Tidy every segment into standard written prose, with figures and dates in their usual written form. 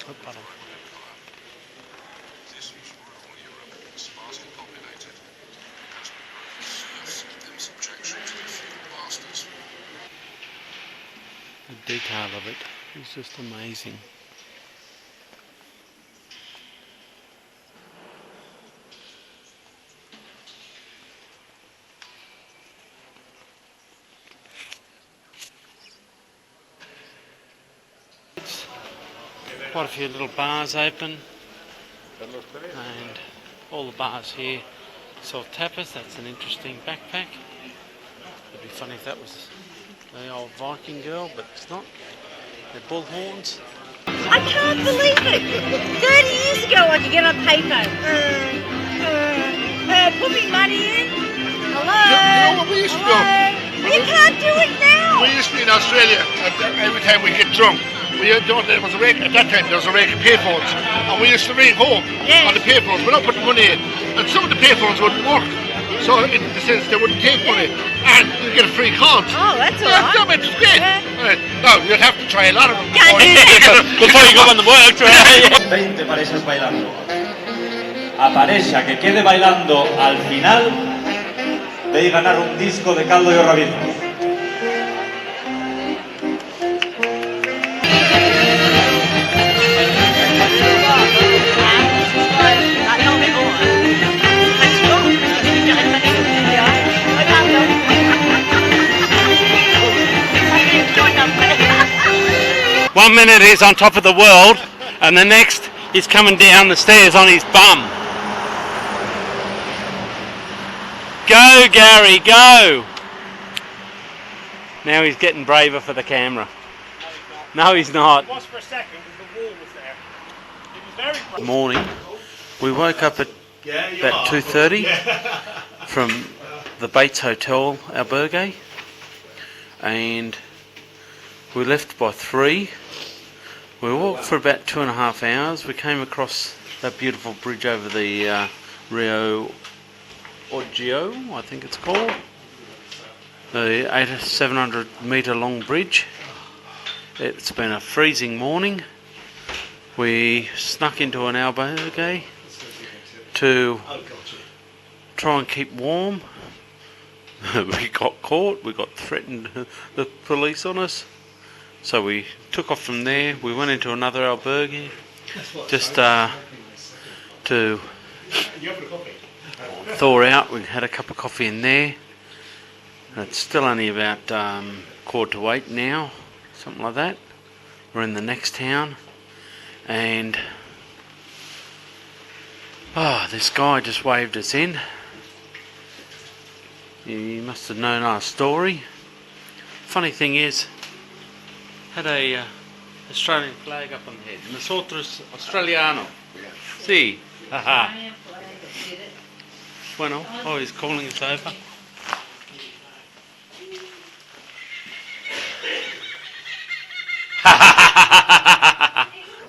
Puddle. The detail of it is just amazing. Quite a few little bars open, and all the bars here sell tapas. That's an interesting backpack. It'd be funny if that was the old Viking girl, but it's not. They're bullhorns. I can't believe it! 30 years ago I could get on paper. Put me money in. Hello? You know what we used to do? You can't do it now! We used to be in Australia, and every time we get drunk, there was a rake, at that time there was a rake of payphones, and we used to ring home on the payphones without putting money in, and some of the payphones wouldn't work, so in the sense they wouldn't take money, and you'd get a free calls. Oh, that's alright. That was great. No, you'd have to try a lot of them Before you go on the work, right? 20 parejas bailando. A pareja que quede bailando al final de ganar un disco de caldo y rabino. One minute he's on top of the world, and the next he's coming down the stairs on his bum. Go, Gary, go! Now he's getting braver for the camera. No, he's not. It was for a second because the wall was there. It was very Morning. We woke up at about 2:30 from the Bates Hotel, Albergue, and we left by 3. We walked for about 2.5 hours. We came across that beautiful bridge over the Rio Oggio, I think it's called. The 700 metre long bridge. It's been a freezing morning. We snuck into an albergue to try and keep warm. We got caught, we got threatened, the police on us. So we took off from there. We went into another albergue just to thaw out. We had a cup of coffee in there. It's still only about 7:45 now, something like that. We're in the next town, and this guy just waved us in. He must have known our story. Funny thing is, had a Australian flag up on the head. Nosotros Australiano. Sí. Haha. Bueno, oh, he's calling us over.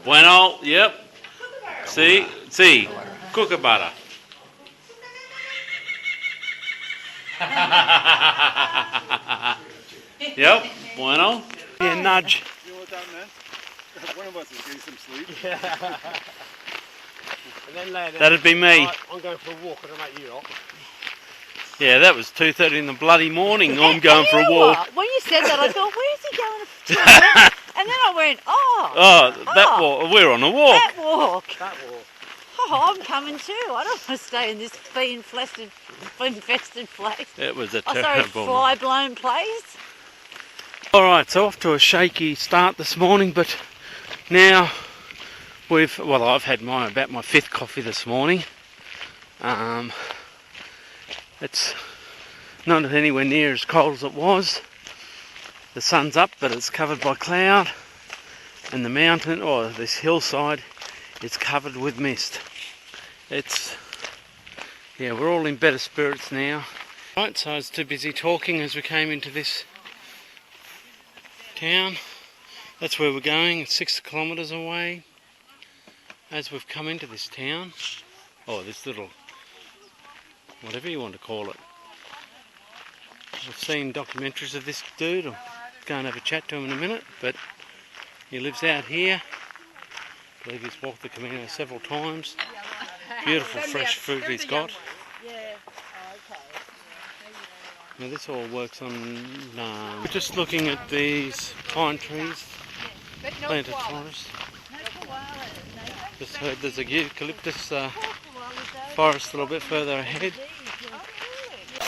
Bueno, yep. Sí, sí. Kookaburra. Yep, bueno. Yeah, nudge. You know what that meant? One of us is getting some sleep. And then later, that'd be me. I'm going for a walk and I'm at you lot. Yeah, that was 2:30 in the bloody morning. I'm going for a walk. What? When you said that, I thought, where's he going to? And then I went, that walk. We're on a walk. That walk. That walk. Oh, I'm coming too. I don't want to stay in this flea-infested place. It was a Sorry, terrible fly-blown place. Alright, so off to a shaky start this morning, but now I've had about my 5th coffee this morning. It's not anywhere near as cold as it was. The sun's up, but it's covered by cloud, and the mountain, or this hillside, is covered with mist. We're all in better spirits now. Right, so I was too busy talking as we came into this town. That's where we're going. It's 6 kilometres away. As we've come into this town, this little, whatever you want to call it. I've seen documentaries of this dude. I'll go and have a chat to him in a minute, but he lives out here. I believe he's walked the Camino several times. Beautiful fresh fruit he's got. Now this all works on... We're just looking at these pine trees, planted forest. Just heard there's a eucalyptus forest a little bit further ahead.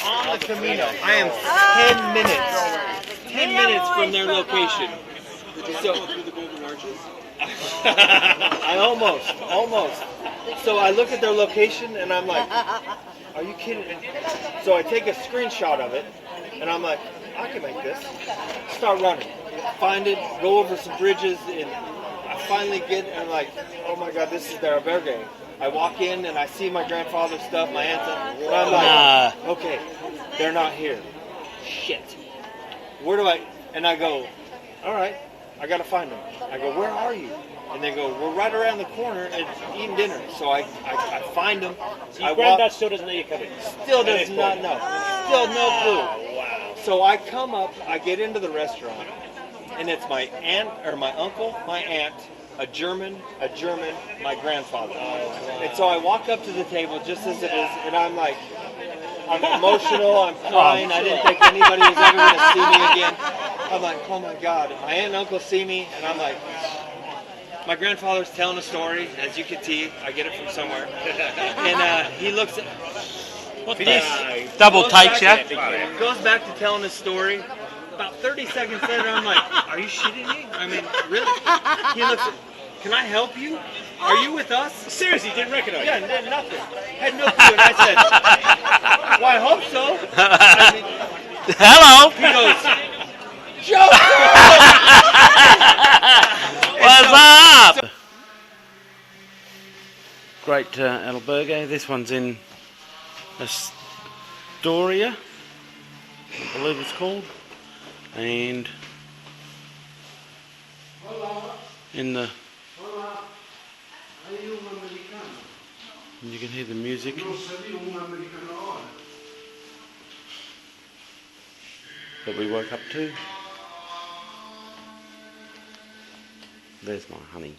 On the Camino, I am 10 minutes from their location. So, I almost. So I look at their location and I'm like, are you kidding me? So I take a screenshot of it and I'm like, I can make this. Start running, find it, go over some bridges, and I finally get, and I'm like, oh my God, this is their albergue. I walk in and I see my grandfather's stuff, my aunt's, and I'm like, okay, they're not here. Shit. Where do I, and I go, all right, I gotta find them. I go, where are you? And they go, we're right around the corner and eating dinner. So I find them. So your granddad still doesn't know you're coming? Still does not know. Still no clue. Wow. So I come up, I get into the restaurant, and it's my aunt, or my uncle, my aunt, a German, my grandfather. And so I walk up to the table just as it is, and I'm like, I'm emotional, I'm crying, I didn't think anybody was ever going to see me again. I'm like, oh my God. My aunt and uncle see me, and I'm like, my grandfather's telling a story, as you can see, I get it from somewhere. And he looks at, Double takes, yeah? Goes back to telling his story. About 30 seconds later, I'm like, are you shitting me? I mean, really? He looks at, can I help you? Are you with us? Seriously, didn't recognize you? Yeah, nothing. Had no clue. And I said, well, I hope so. I mean, Hello! he goes, Joe! What's up? Great albergue. This one's in Astoria, I believe it's called. And in the... And you can hear the music. That we woke up to. There's my honey.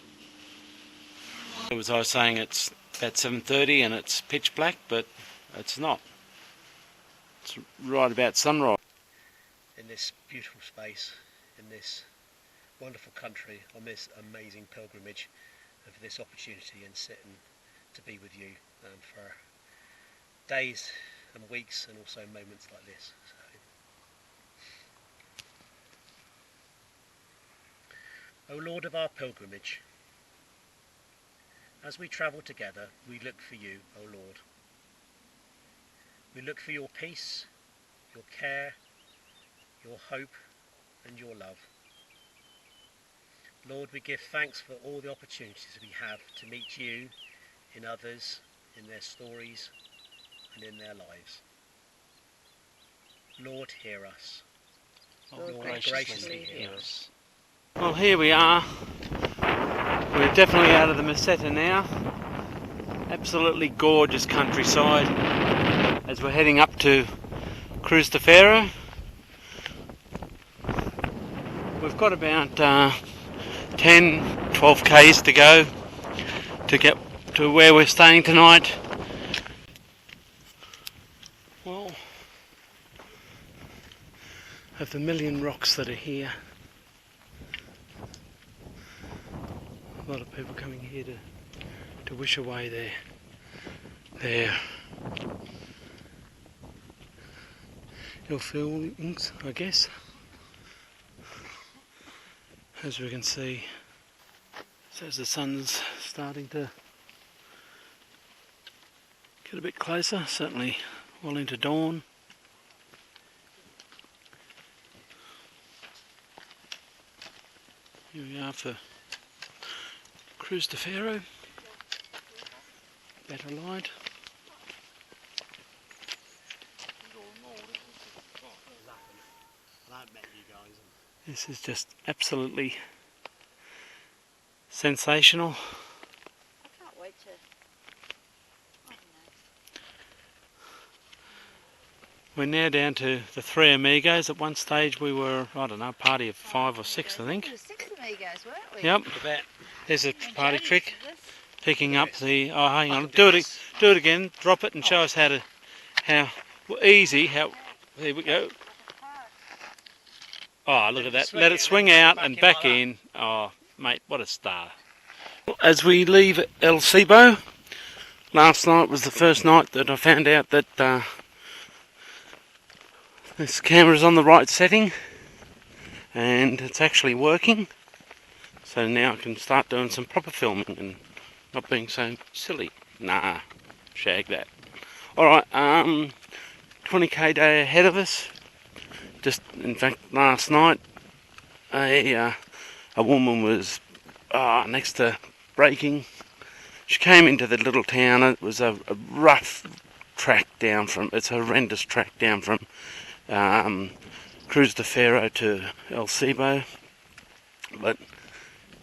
As I was saying, it's about 7:30 and it's pitch black, but it's not. It's right about sunrise. In this beautiful space, in this wonderful country, on this amazing pilgrimage, and for this opportunity and sitting to be with you for days and weeks and also moments like this. So, O Lord of our pilgrimage, as we travel together, we look for you, O Lord. We look for your peace, your care, your hope and your love. Lord, we give thanks for all the opportunities we have to meet you in others, in their stories and in their lives. Lord, hear us. Lord, graciously hear us. Well, here we are. We're definitely out of the Meseta now. Absolutely gorgeous countryside as we're heading up to Cruz de Ferro. We've got about 10-12 k's to go to get to where we're staying tonight. Well, of the million rocks that are here, a lot of people coming here to wish away their ill feelings, I guess. As we can see, so as the sun's starting to get a bit closer, certainly well into dawn. Here we are for Cruz de Ferro, better light. This is just absolutely sensational. I can't wait to... We're now down to the 3 amigos. At one stage we were, I don't know, a party of 5 or 6, I think. 6 amigos, weren't we? Yep. About There's a party trick. Picking up the. Oh, hang on. Do it again. Drop it and show us how easy. How. There we go. Oh, look at that. Let it swing out and back in. Oh, mate, what a star. As we leave El Ceibo, last night was the first night that I found out that this camera's on the right setting and it's actually working. So now I can start doing some proper filming and not being so silly. Nah, shag that. Alright, 20k day ahead of us. Just, in fact, last night, a woman was next to braking. She came into the little town. It was a rough track down from, it's a horrendous track down from Cruz de Ferro to El Ceibo. But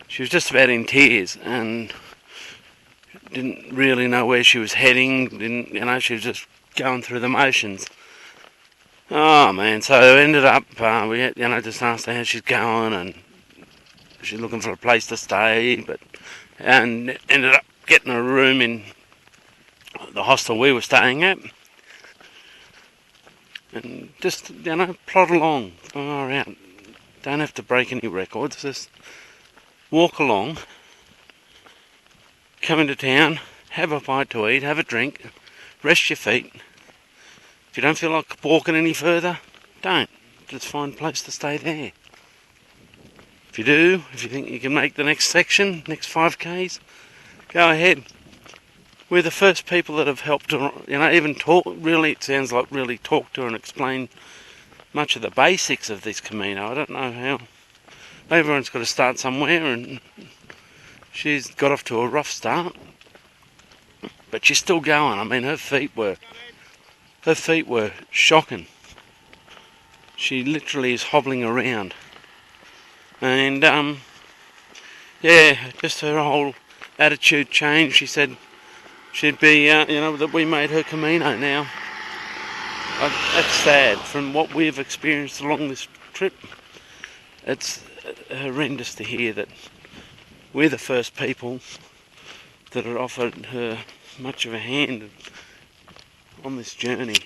she was just about in tears and didn't really know where she was heading. She was just going through the motions. Oh man, so ended up, we just asked her how she's going and she's looking for a place to stay, and ended up getting a room in the hostel we were staying at. And just, plod along, far out. Don't have to break any records, just walk along, come into town, have a bite to eat, have a drink, rest your feet. If you don't feel like walking any further, don't. Just find a place to stay there. If you do, if you think you can make the next section, next 5Ks, go ahead. We're the first people that have helped her, even talk, really, it sounds like really talk to her and explain much of the basics of this Camino. I don't know how. Everyone's got to start somewhere, and she's got off to a rough start. But she's still going. I mean, her feet were shocking. She literally is hobbling around. And, just her whole attitude changed. She said she'd be, that we made her Camino now. That's sad. From what we've experienced along this trip, it's horrendous to hear that we're the first people that had offered her much of a hand on this journey.